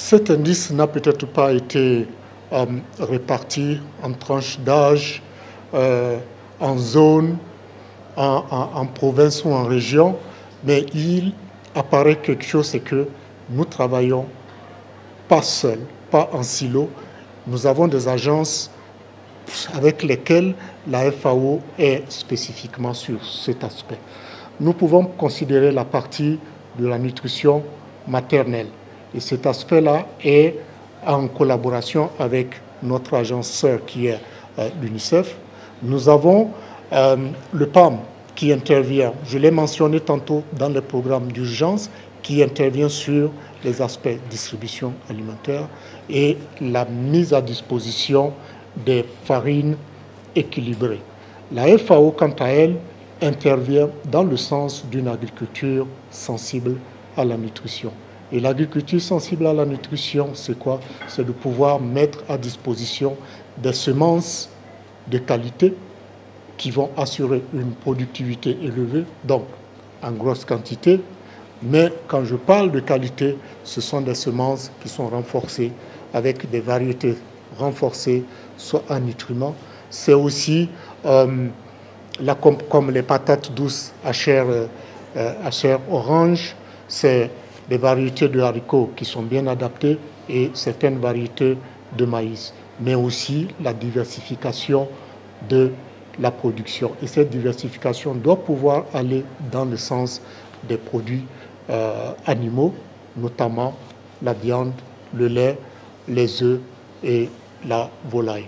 Cet indice n'a peut-être pas été réparti en tranches d'âge, en zone, en province ou en région, mais il apparaît quelque chose, c'est que nous travaillons pas seuls, pas en silo. Nous avons des agences avec lesquelles la FAO est spécifiquement sur cet aspect. Nous pouvons considérer la partie de la nutrition maternelle. Et cet aspect-là est en collaboration avec notre agence sœur qui est l'UNICEF. Nous avons le PAM qui intervient, je l'ai mentionné tantôt dans le programme d'urgence, qui intervient sur les aspects distribution alimentaire et la mise à disposition des farines équilibrées. La FAO, quant à elle, intervient dans le sens d'une agriculture sensible à la nutrition. Et l'agriculture sensible à la nutrition, c'est quoi? C'est de pouvoir mettre à disposition des semences de qualité qui vont assurer une productivité élevée, donc en grosse quantité. Mais quand je parle de qualité, ce sont des semences qui sont renforcées avec des variétés renforcées, soit en nutriments. C'est aussi comme les patates douces à chair orange, c'est des variétés de haricots qui sont bien adaptées et certaines variétés de maïs, mais aussi la diversification de la production. Et cette diversification doit pouvoir aller dans le sens des produits animaux, notamment la viande, le lait, les œufs et la volaille.